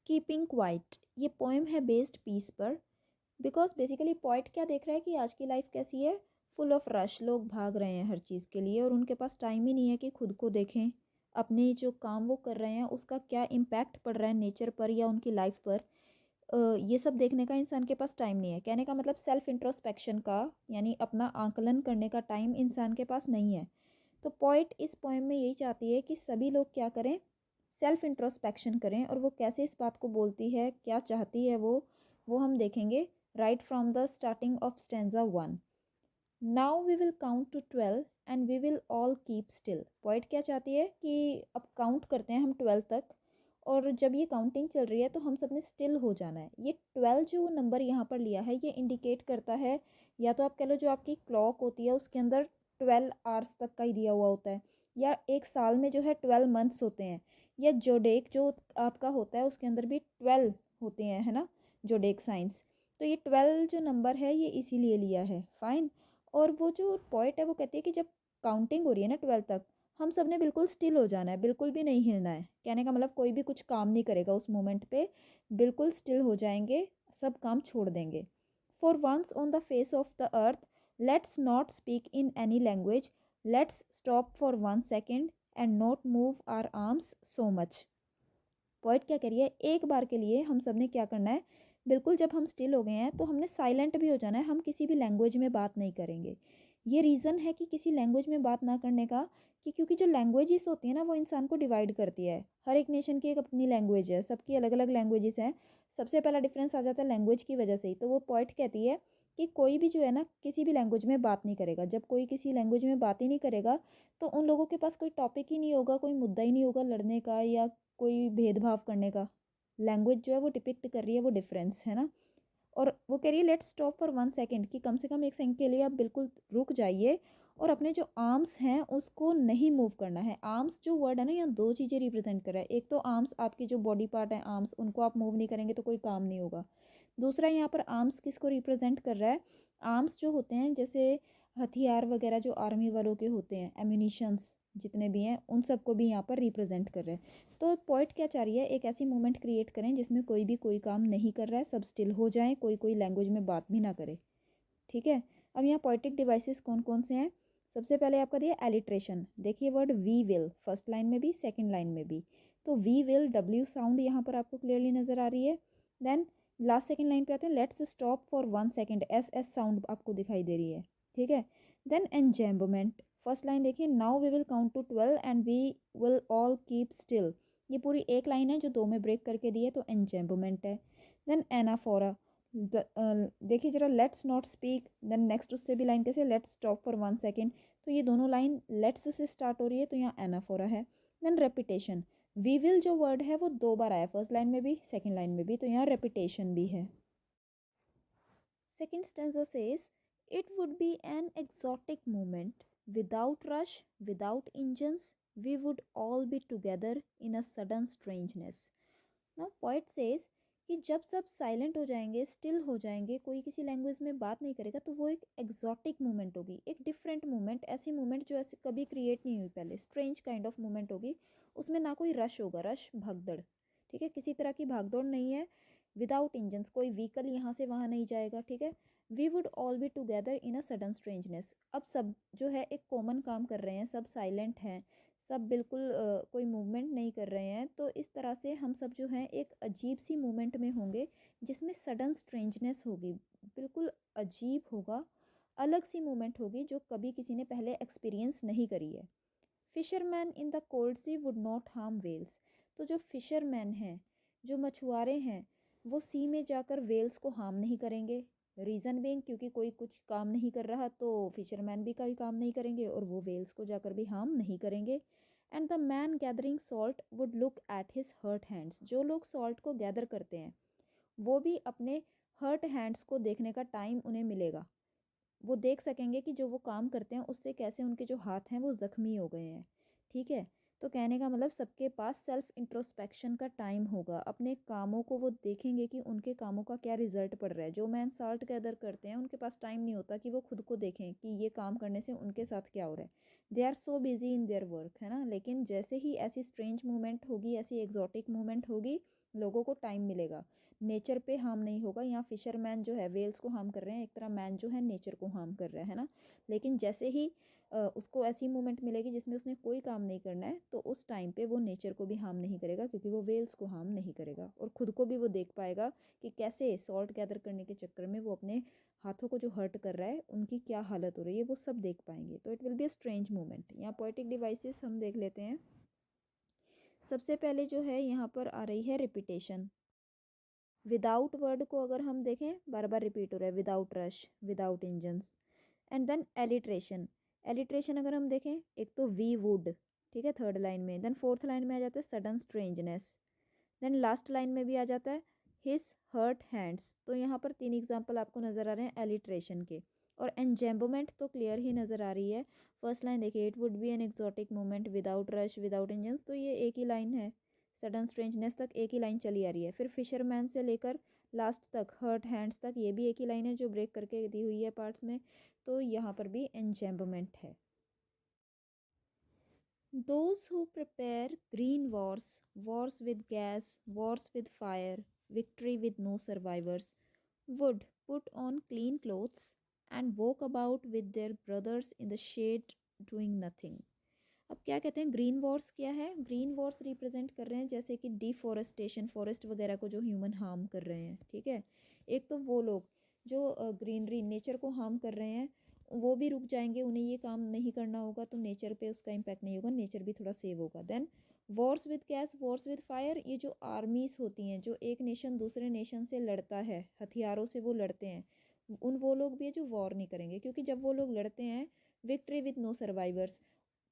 Keeping quiet, ये poem है based piece पर। बिकॉज बेसिकली पोइट क्या देख रहा है कि आज की लाइफ कैसी है, फुल ऑफ रश, लोग भाग रहे हैं हर चीज़ के लिए और उनके पास टाइम ही नहीं है कि खुद को देखें, अपने जो काम वो कर रहे हैं उसका क्या इम्पैक्ट पड़ रहा है नेचर पर या उनकी लाइफ पर। ये सब देखने का इंसान के पास टाइम नहीं है। कहने का मतलब सेल्फ इंट्रोस्पेक्शन का, यानी अपना आंकलन करने का टाइम इंसान के पास नहीं है। तो पोइट इस पोएम में यही चाहती है कि सभी लोग क्या करें, सेल्फ इंट्रोस्पेक्शन करें। और वो कैसे इस बात को बोलती है, क्या चाहती है वो हम देखेंगे right from the starting of stanza 1। Now we will count to 12 and we will all keep still. Poet क्या चाहती है कि अब काउंट करते हैं हम 12 तक, और जब ये काउंटिंग चल रही है तो हम सब ने स्टिल हो जाना है। ये 12 जो नंबर यहाँ पर लिया है ये इंडिकेट करता है, या तो आप कह लो जो आपकी क्लॉक होती है उसके अंदर 12 आवर्स तक का ही दिया हुआ होता है, या एक साल में जो है 12 मंथ्स होते हैं, या जोडेक जो आपका होता है उसके अंदर भी 12 होते हैं, है ना, जोडेक साइंस। तो ये 12 जो नंबर है ये इसीलिए लिया है, फाइन। और वो जो पॉइंट है वो कहती है कि जब काउंटिंग हो रही है ना 12 तक, हम सब ने बिल्कुल स्टिल हो जाना है, बिल्कुल भी नहीं हिलना है। कहने का मतलब कोई भी कुछ काम नहीं करेगा उस मोमेंट पे, बिल्कुल स्टिल हो जाएंगे, सब काम छोड़ देंगे। For once on the face of the earth let's not speak in any language, let's stop for 1 second and not move our arms so much. Point क्या कह रही है, एक बार के लिए हम सब ने क्या करना है, बिल्कुल जब हम स्टिल हो गए हैं तो हमने साइलेंट भी हो जाना है, हम किसी भी लैंग्वेज में बात नहीं करेंगे। ये रीज़न है कि किसी लैंग्वेज में बात ना करने का, कि क्योंकि जो लैंग्वेजेस होती है ना वो इंसान को डिवाइड करती है। हर एक नेशन की एक अपनी लैंग्वेज है, सबकी अलग अलग लैंग्वेजेस हैं। सबसे पहला डिफरेंस आ जाता है लैंग्वेज की वजह से ही। तो वो पॉइंट कहती है कि कोई भी जो है ना किसी भी लैंग्वेज में बात नहीं करेगा। जब कोई किसी लैंग्वेज में बात ही नहीं करेगा तो उन लोगों के पास कोई टॉपिक ही नहीं होगा, कोई मुद्दा ही नहीं होगा लड़ने का या कोई भेदभाव करने का। लैंग्वेज जो है वो डिपिक्ट कर रही है वो डिफरेंस, है ना। और वो कह रही है लेट्स स्टॉप फॉर 1 सेकेंड, कि कम से कम 1 सेकंड के लिए आप बिल्कुल रुक जाइए और अपने जो आर्म्स हैं उसको नहीं मूव करना है। आर्म्स जो वर्ड है ना, यहाँ दो चीज़ें रिप्रेजेंट कर रहा है। एक तो आर्म्स, आपकी जो बॉडी पार्ट है आर्म्स, उनको आप मूव नहीं करेंगे तो कोई काम नहीं होगा। दूसरा यहाँ पर आर्म्स किसको रिप्रेजेंट कर रहा है, आर्म्स जो होते हैं जैसे हथियार वगैरह जो आर्मी वालों के होते हैं, एम्यूनिशंस जितने भी हैं उन सबको भी यहाँ पर रिप्रेजेंट कर रहे हैं। तो पॉइंट क्या चाह रही है, एक ऐसी मूवमेंट क्रिएट करें जिसमें कोई भी कोई काम नहीं कर रहा है, सब स्टिल हो जाएं, कोई कोई लैंग्वेज में बात भी ना करे। ठीक है। अब यहाँ पोइटिक डिवाइसेस कौन कौन से हैं, सबसे पहले आपका दिया एलिट्रेशन। देखिए word we will first line में भी सेकंड लाइन में भी, तो वी विल डब्ल्यू साउंड यहाँ पर आपको क्लियरली नज़र आ रही है। देन लास्ट सेकंड लाइन पे आते हैं, let's stop for 1 second, S S sound आपको दिखाई दे रही है। ठीक है। देन एंजैम्बमेंट, फर्स्ट लाइन देखिए, now we will count to 12 and we will all keep still. ये पूरी एक लाइन है जो दो में ब्रेक करके दी है, तो एंजैम्बमेंट है। देन एनाफोरा, देखिए जरा, let's not speak, then next उससे भी लाइन कैसे, लेट्स स्टॉप फॉर 1 सेकेंड। तो ये दोनों लाइन लेट्स से स्टार्ट हो रही है, तो यहाँ एनाफोरा है। देन रेपिटेशन, वी विल जो वर्ड है वो 2 बार आया, फर्स्ट लाइन में भी सेकंड लाइन में भी, तो यहाँ रेपिटेशन भी है। Second stanza says, it would be an exotic moment. Without rush, without engines, we would all be together in a sudden strangeness. Now, poet says कि जब सब साइलेंट हो जाएंगे, स्टिल हो जाएंगे, कोई किसी लैंग्वेज में बात नहीं करेगा, तो वो एक एग्जॉटिक मूवमेंट होगी, एक डिफरेंट मूवमेंट, ऐसी मूवमेंट जो ऐसे कभी क्रिएट नहीं हुई पहले, स्ट्रेंज काइंड ऑफ मूवमेंट होगी। उसमें ना कोई रश होगा, रश भगदड़, ठीक है, किसी तरह की भागदौड़ नहीं है। विदाउट इंजन्स, कोई व्हीकल यहाँ से वहाँ नहीं जाएगा। ठीक है। We would all be together in a sudden strangeness, अब सब जो है एक कॉमन काम कर रहे हैं, सब साइलेंट हैं, सब बिल्कुल कोई मूवमेंट नहीं कर रहे हैं, तो इस तरह से हम सब जो हैं एक अजीब सी मूवमेंट में होंगे जिसमें सडन स्ट्रेंजनेस होगी, बिल्कुल अजीब होगा, अलग सी मूवमेंट होगी जो कभी किसी ने पहले एक्सपीरियंस नहीं करी है। Fisherman in the cold sea would not harm whales, तो जो फिशरमैन हैं, जो मछुआरे हैं, वो सी में जाकर वेल्स को हार्म नहीं करेंगे। रीज़न बिंग, क्योंकि कोई कुछ काम नहीं कर रहा तो फिशरमैन भी कोई काम नहीं करेंगे और वो वेल्स को जाकर भी हार्म नहीं करेंगे। And the man gathering salt would look at his hurt hands, जो लोग सॉल्ट को गैदर करते हैं वो भी अपने हर्ट हैंड्स को देखने का टाइम उन्हें मिलेगा। वो देख सकेंगे कि जो वो काम करते हैं उससे कैसे उनके जो हाथ हैं वो ज़ख्मी हो गए हैं। ठीक है। तो कहने का मतलब सबके पास सेल्फ इंट्रोस्पेक्शन का टाइम होगा, अपने कामों को वो देखेंगे कि उनके कामों का क्या रिजल्ट पड़ रहा है। जो मैन साल्ट गैदर करते हैं उनके पास टाइम नहीं होता कि वो खुद को देखें कि ये काम करने से उनके साथ क्या हो रहा है। They are so busy in their work, है ना। लेकिन जैसे ही ऐसी स्ट्रेंज मूवमेंट होगी, ऐसी एग्जॉटिक मूवमेंट होगी, लोगों को टाइम मिलेगा, नेचर पे हार्म नहीं होगा। यहाँ फिशरमैन जो है वेल्स को हार्म कर रहे हैं, एक तरह मैन जो है नेचर को हार्म कर रहा है ना। लेकिन जैसे ही उसको ऐसी मूवमेंट मिलेगी जिसमें उसने कोई काम नहीं करना है, तो उस टाइम पे वो नेचर को भी हार्म नहीं करेगा, क्योंकि वो वेल्स को हार्म नहीं करेगा। और ख़ुद को भी वो देख पाएगा कि कैसे सॉल्ट गैदर करने के चक्कर में वो अपने हाथों को जो हर्ट कर रहा है उनकी क्या हालत हो रही है, वो सब देख पाएंगे। तो it will be a strange movement. यहाँ पोएटिक डिवाइसेस हम देख लेते हैं। सबसे पहले जो है यहाँ पर आ रही है रिपीटेशन। विदाउट वर्ड को अगर हम देखें, बार बार रिपीट हो रहा है, without rush, without engines. And then alliteration. Alliteration अगर हम देखें, एक तो वी वुड, ठीक है, थर्ड लाइन में। देन फोर्थ लाइन में आ जाता है sudden strangeness. Then last line में भी आ जाता है हिज हर्ट हैंड्स। तो यहाँ पर 3 एग्जाम्पल आपको नज़र आ रहे हैं एलिट्रेशन के। और एंजेम्बोमेंट तो क्लियर ही नज़र आ रही है। फर्स्ट लाइन देखिए, it would be an exotic moment without rush, without engines, तो ये एक ही लाइन है। सडन स्ट्रेंजनेस तक एक ही लाइन चली आ रही है। फिर फिशरमैन से लेकर लास्ट तक हर्ट हैंड्स तक ये भी एक ही लाइन है जो ब्रेक करके दी हुई है पार्ट्स में। तो यहाँ पर भी एंजेम्बोमेंट है। Those who prepare green wars, wars with gas, wars with fire, victory with no survivors, would put on clean clothes and walk about with their brothers in the shade doing nothing. अब क्या कहते हैं, green Wars क्या है? Green Wars represent कर रहे हैं जैसे कि डिफॉरेस्टेशन, फॉरेस्ट वगैरह को जो ह्यूमन हार्म कर रहे हैं, ठीक है। एक तो वो लोग जो ग्रीनरी नेचर को हार्म कर रहे हैं वो भी रुक जाएंगे, उन्हें ये काम नहीं करना होगा, तो नेचर पे उसका इम्पैक्ट नहीं होगा, नेचर भी थोड़ा सेव होगा। Then wars with gas, wars with fire, ये जो आर्मीज होती हैं, जो एक नेशन दूसरे नेशन से लड़ता है, हथियारों से वो लड़ते हैं, वो लोग भी है जो वॉर नहीं करेंगे, क्योंकि जब वो लोग लड़ते हैं, विक्ट्री विद नो सर्वाइवर्स,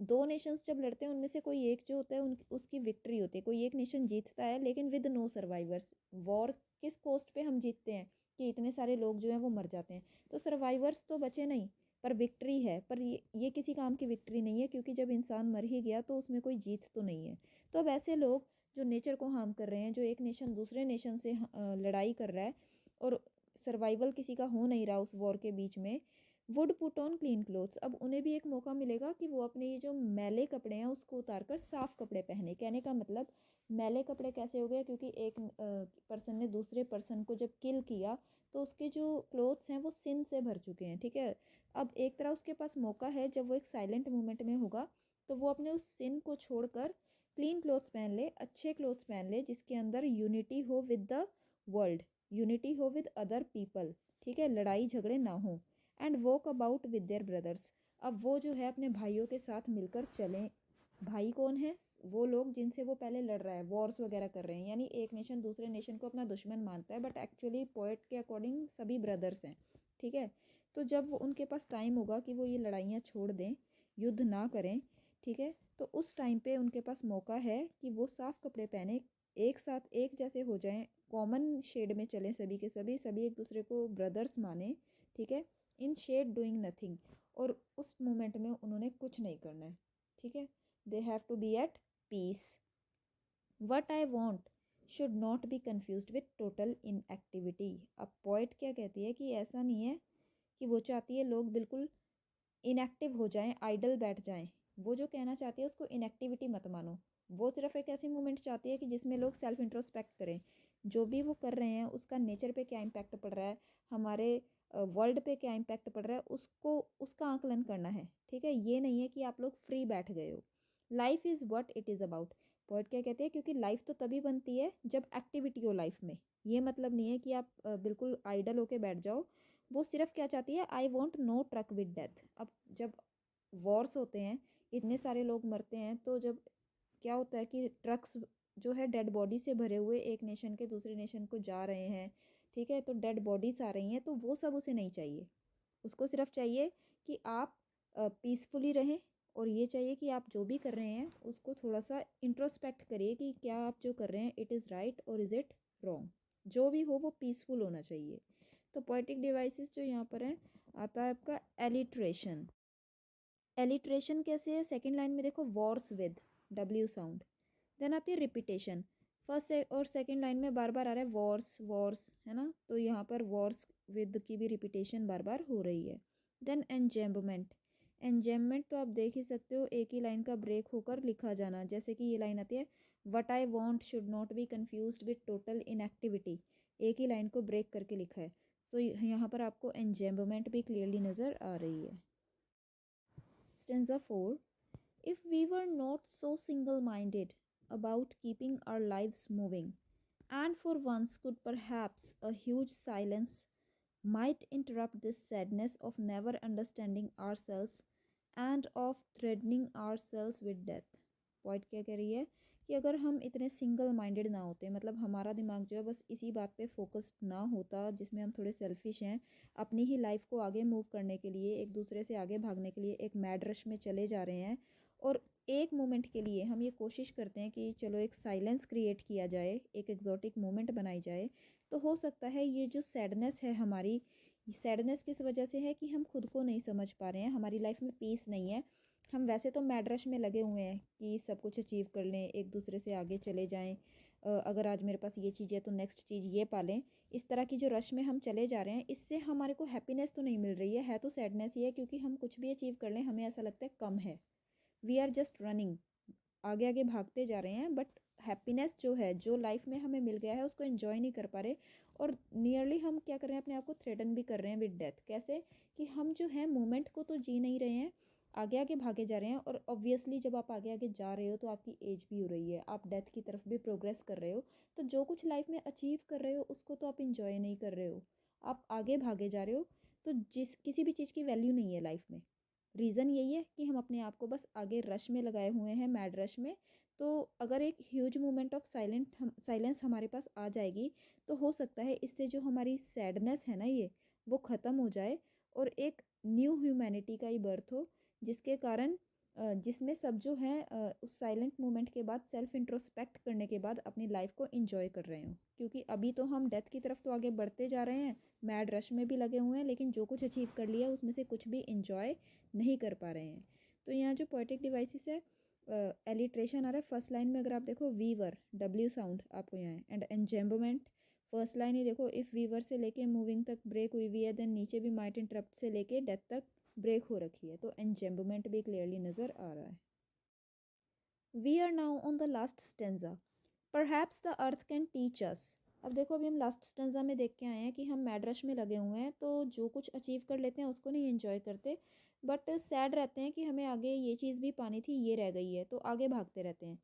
दो नेशंस जब लड़ते हैं उनमें से कोई एक जो होता है उसकी विक्ट्री होती है, कोई एक नेशन जीतता है, लेकिन विद नो सर्वाइवर्स। वॉर किस कोस्ट पे हम जीतते हैं कि इतने सारे लोग जो हैं वो मर जाते हैं, तो सर्वाइवर्स तो बचे नहीं, पर विक्ट्री है। पर ये किसी काम की विक्ट्री नहीं है, क्योंकि जब इंसान मर ही गया तो उसमें कोई जीत तो नहीं है। तो अब ऐसे लोग जो नेचर को हार्म कर रहे हैं, जो एक नेशन दूसरे नेशन से लड़ाई कर रहा है और सर्वाइवल किसी का हो नहीं रहा उस वॉर के बीच में, would put on clean clothes. अब उन्हें भी एक मौका मिलेगा कि वो अपने ये जो मैले कपड़े हैं उसको उतार कर साफ़ कपड़े पहने। कहने का मतलब मैले कपड़े कैसे हो गए, क्योंकि एक पर्सन ने दूसरे पर्सन को जब किल किया तो उसके जो क्लोथ्स हैं वो सिन से भर चुके हैं, ठीक है। अब एक तरह उसके पास मौका है, जब वो एक साइलेंट मोमेंट में होगा तो वो अपने उस सिन को छोड़कर क्लीन क्लोथ्स पहन ले, अच्छे क्लोथ्स पहन ले, जिसके अंदर यूनिटी हो विद द वर्ल्ड, यूनिटी हो विद अदर पीपल, ठीक है, लड़ाई झगड़े ना हो। And walk about with their brothers. अब वो जो है अपने भाइयों के साथ मिलकर चलें। भाई कौन है? वो लोग जिनसे वो पहले लड़ रहा है, वॉर्स वगैरह कर रहे हैं, यानी एक नेशन दूसरे नेशन को अपना दुश्मन मानता है, बट एक्चुअली पोएट के अकॉर्डिंग सभी ब्रदर्स हैं, ठीक है। तो जब वो उनके पास टाइम होगा कि वो ये लड़ाइयाँ छोड़ दें, युद्ध ना करें, ठीक है, तो उस टाइम पे उनके पास मौका है कि वो साफ़ कपड़े पहने, एक साथ एक जैसे हो जाएं, कॉमन शेड में चलें, सभी के सभी, सभी एक दूसरे को ब्रदर्स माने, ठीक है, इन शेड डूइंग नथिंग। और उस मोमेंट में उन्होंने कुछ नहीं करना है, ठीक है। They have to be at peace. What I want should not be confuse with total inactivity. अब पॉइंट क्या कहती है कि ऐसा नहीं है कि वो चाहती है लोग बिल्कुल इनएक्टिव हो जाएं, आइडल बैठ जाएं। वो जो कहना चाहती है उसको इनएक्टिविटी मत मानो। वो सिर्फ एक ऐसी मूवमेंट चाहती है कि जिसमें लोग सेल्फ इंट्रोस्पेक्ट करें, जो भी वो कर रहे हैं उसका नेचर पे क्या इम्पैक्ट पड़ रहा है, हमारे वर्ल्ड पे क्या इम्पैक्ट पड़ रहा है, उसको उसका आकलन करना है, ठीक है। ये नहीं है कि आप लोग फ्री बैठ गए हो। Life is what it is about. Poet क्या कहते हैं, क्योंकि लाइफ तो तभी बनती है जब एक्टिविटी हो लाइफ में। ये मतलब नहीं है कि आप बिल्कुल आइडल होके बैठ जाओ। वो सिर्फ क्या चाहती है, I want no truck with death. अब जब वॉर्स होते हैं, इतने सारे लोग मरते हैं, तो जब क्या होता है कि ट्रक्स जो है डेड बॉडी से भरे हुए एक नेशन के दूसरे नेशन को जा रहे हैं, ठीक है, तो डेड बॉडीज आ रही हैं, तो वो सब उसे नहीं चाहिए। उसको सिर्फ चाहिए कि आप पीसफुली रहें, और ये चाहिए कि आप जो भी कर रहे हैं उसको थोड़ा सा इंट्रोस्पेक्ट करिए कि क्या आप जो कर रहे हैं इट इज़ राइट और इज़ इट रॉन्ग। जो भी हो वो पीसफुल होना चाहिए। तो पोएटिक डिवाइसेस जो यहाँ पर है, आता है आपका एलिट्रेशन। एलिट्रेशन कैसे है? सेकंड लाइन में देखो, wars with, W sound. Then आती है रिपीटेशन, फर्स्ट और सेकंड लाइन में बार बार आ रहा है वॉर्स वॉर्स, है ना, तो यहाँ पर वॉर्स विद की भी रिपीटेशन बार बार हो रही है। देन एंजेम्बमेंट, एंजेम्बमेंट तो आप देख ही सकते हो, एक ही लाइन का ब्रेक होकर लिखा जाना, जैसे कि ये लाइन आती है what I want should not be confuse with total inactivity, एक ही लाइन को ब्रेक करके लिखा है। सो यहाँ पर आपको एंजेम्बमेंट भी क्लियरली नज़र आ रही है। Stanza 4, if we were not so single minded about keeping our lives moving, and for once could perhaps a huge silence might interrupt this sadness of never understanding ourselves and of threatening ourselves with death। Point क्या कह रही है कि अगर हम इतने single minded ना होते, मतलब हमारा दिमाग जो है बस इसी बात पे फोकस्ड ना होता जिसमें हम थोड़े सेल्फिश हैं, अपनी ही लाइफ को आगे मूव करने के लिए, एक दूसरे से आगे भागने के लिए एक मैड रश में चले जा रहे हैं, और एक मोमेंट के लिए हम ये कोशिश करते हैं कि चलो एक साइलेंस क्रिएट किया जाए, एक एग्जॉटिक मोमेंट बनाई जाए, तो हो सकता है ये जो सैडनेस है हमारी, सैडनेस किस वजह से है कि हम खुद को नहीं समझ पा रहे हैं, हमारी लाइफ में पीस नहीं है। हम वैसे तो मैड रश में लगे हुए हैं कि सब कुछ अचीव कर लें, एक दूसरे से आगे चले जाएं, अगर आज मेरे पास ये चीज़ है तो नेक्स्ट चीज़ ये पालें, इस तरह की जो रश में हम चले जा रहे हैं, इससे हमारे को हैप्पीनेस तो नहीं मिल रही है तो सैडनेस ही है, क्योंकि हम कुछ भी अचीव कर लें हमें ऐसा लगता है कम है, वी आर जस्ट रनिंग, आगे आगे भागते जा रहे हैं, बट हैप्पीनेस जो है, जो लाइफ में हमें मिल गया है, उसको एंजॉय नहीं कर पा रहे, और नियरली हम क्या कर रहे हैं, अपने आप को थ्रेटन भी कर रहे हैं विद डेथ। कैसे कि हम जो है मोमेंट को तो जी नहीं रहे हैं, आगे आगे भागे जा रहे हैं, और ऑब्वियसली जब आप आगे आगे जा रहे हो तो आपकी एज भी हो रही है, आप डेथ की तरफ भी प्रोग्रेस कर रहे हो, तो जो कुछ लाइफ में अचीव कर रहे हो उसको तो आप इंजॉय नहीं कर रहे हो, आप आगे भागे जा रहे हो, तो जिस किसी भी चीज़ की वैल्यू नहीं है लाइफ में। रीज़न यही है कि हम अपने आप को बस आगे रश में लगाए हुए हैं, मैड रश में। तो अगर एक ह्यूज मोमेंट ऑफ साइलेंस हमारे पास आ जाएगी, तो हो सकता है इससे जो हमारी सैडनेस है ना, ये वो ख़त्म हो जाए, और एक न्यू ह्यूमैनिटी का ही बर्थ हो, जिसके कारण जिसमें सब जो है उस साइलेंट मोमेंट के बाद सेल्फ इंट्रोस्पेक्ट करने के बाद अपनी लाइफ को इंजॉय कर रहे हो, क्योंकि अभी तो हम डेथ की तरफ तो आगे बढ़ते जा रहे हैं, मैड रश में भी लगे हुए हैं, लेकिन जो कुछ अचीव कर लिया उसमें से कुछ भी इंजॉय नहीं कर पा रहे हैं। तो यहाँ जो पोएटिक डिवाइसेस है, एलिट्रेशन आ रहा है फर्स्ट लाइन में, अगर आप देखो वीवर, डब्ल्यू साउंड आपको यहाँ है, एंड एंजेम्बमेंट फर्स्ट लाइन ही देखो, इफ़ वीवर से लेके मूविंग तक ब्रेक हुई हुई है, देन नीचे भी माइट इंटरप्ट से लेके डेथ तक ब्रेक हो रखी है, तो एंजेम्बमेंट भी क्लियरली नज़र आ रहा है। We are now on the last stanza, perhaps the earth can teach us. अब देखो, अभी हम लास्ट स्टेंजा में देख के आए हैं कि हम मैड रश में लगे हुए हैं, तो जो कुछ अचीव कर लेते हैं उसको नहीं एंजॉय करते, बट सैड रहते हैं कि हमें आगे ये चीज़ भी पानी थी, ये रह गई है, तो आगे भागते रहते हैं।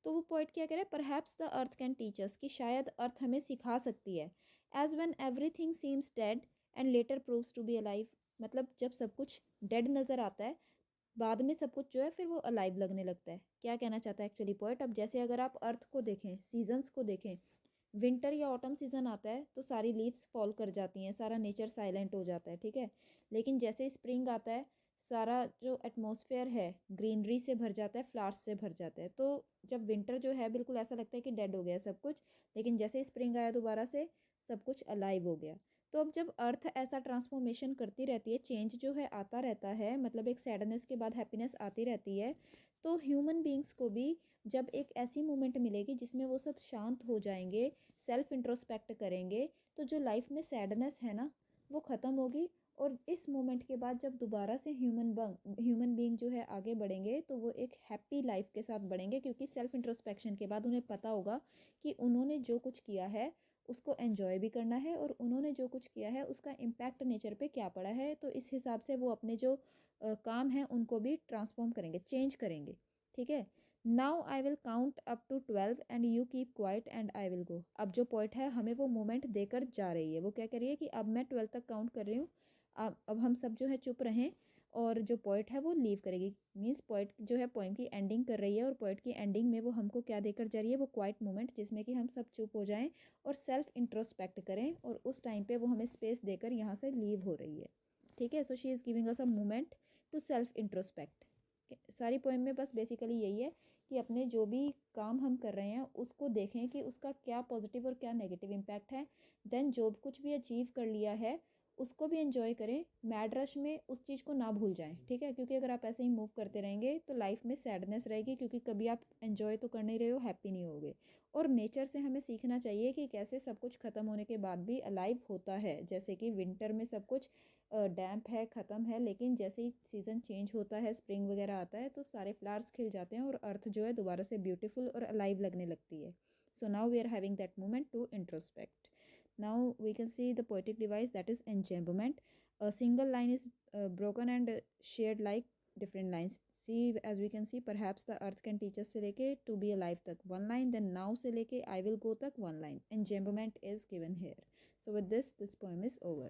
तो वो पॉइंट क्या कह रहा है, perhaps the earth can teach us, कि शायद अर्थ हमें सिखा सकती है, as when everything seems dead and later proves to be alive. मतलब जब सब कुछ डेड नज़र आता है, बाद में सब कुछ जो है फिर वो अलाइव लगने लगता है। क्या कहना चाहता है एक्चुअली पोएट, अब जैसे अगर आप अर्थ को देखें, सीजन्स को देखें, विंटर या ऑटम सीज़न आता है तो सारी लीव्स फॉल कर जाती हैं, सारा नेचर साइलेंट हो जाता है, ठीक है, लेकिन जैसे स्प्रिंग आता है, सारा जो एटमॉस्फेयर है ग्रीनरी से भर जाता है, फ्लावर्स से भर जाता है। तो जब विंटर जो है बिल्कुल ऐसा लगता है कि डेड हो गया सब कुछ, लेकिन जैसे स्प्रिंग आया दोबारा से सब कुछ अलाइव हो गया। तो अब जब अर्थ ऐसा ट्रांसफॉर्मेशन करती रहती है, चेंज जो है आता रहता है, मतलब एक सैडनेस के बाद हैप्पीनेस आती रहती है, तो ह्यूमन बींग्स को भी जब एक ऐसी मोमेंट मिलेगी जिसमें वो सब शांत हो जाएंगे, सेल्फ इंट्रोस्पेक्ट करेंगे, तो जो लाइफ में सैडनेस है ना, वो ख़त्म होगी, और इस मोमेंट के बाद जब दोबारा से ह्यूमन बींग जो है आगे बढ़ेंगे, तो वो एक हैप्पी लाइफ के साथ बढ़ेंगे, क्योंकि सेल्फ इंट्रोस्पेक्शन के बाद उन्हें पता होगा कि उन्होंने जो कुछ किया है उसको एन्जॉय भी करना है, और उन्होंने जो कुछ किया है उसका इम्पैक्ट नेचर पे क्या पड़ा है, तो इस हिसाब से वो अपने जो काम हैं उनको भी ट्रांसफॉर्म करेंगे, चेंज करेंगे, ठीक है। Now I will count up to 12 and you keep quiet and I will go. अब जो पॉइंट है हमें वो मोमेंट देकर जा रही है, वो क्या कह रही है कि अब मैं 12 तक काउंट कर रही हूँ, अब हम सब जो है चुप रहें, और जो पोइट है वो लीव करेगी, मीन्स पोइट जो है पोइम की एंडिंग कर रही है, और पोइट की एंडिंग में वो हमको क्या देकर जा रही है, वो क्वाइट मोमेंट, जिसमें कि हम सब चुप हो जाएं और सेल्फ इंट्रोस्पेक्ट करें, और उस टाइम पे वो हमें स्पेस देकर यहाँ से लीव हो रही है, ठीक है। So she is giving us a moment to self introspect. सारी पोइम में बस बेसिकली यही है कि अपने जो भी काम हम कर रहे हैं उसको देखें कि उसका क्या पॉजिटिव और क्या नेगेटिव इम्पैक्ट है, देन जो कुछ भी अचीव कर लिया है उसको भी एंजॉय करें, मैड रश में उस चीज़ को ना भूल जाएं, ठीक है, क्योंकि अगर आप ऐसे ही मूव करते रहेंगे तो लाइफ में सैडनेस रहेगी, क्योंकि कभी आप एंजॉय तो कर नहीं रहे हो, हैप्पी नहीं होगे। और नेचर से हमें सीखना चाहिए कि कैसे सब कुछ ख़त्म होने के बाद भी अलाइव होता है, जैसे कि विंटर में सब कुछ डैम्प है, ख़त्म है, लेकिन जैसे ही सीज़न चेंज होता है, स्प्रिंग वगैरह आता है, तो सारे फ्लावर्स खिल जाते हैं और अर्थ जो है दोबारा से ब्यूटीफुल और अलाइव लगने लगती है। So now we are having that moment to introspect. Now we can see the poetic device, that is enjambment. A single line is broken and shared like different lines. See, as we can see, perhaps the earth can teach us से लेके to be alive तक one line, then now से लेके I will go तक one line. Enjambment is given here. So with this poem is over.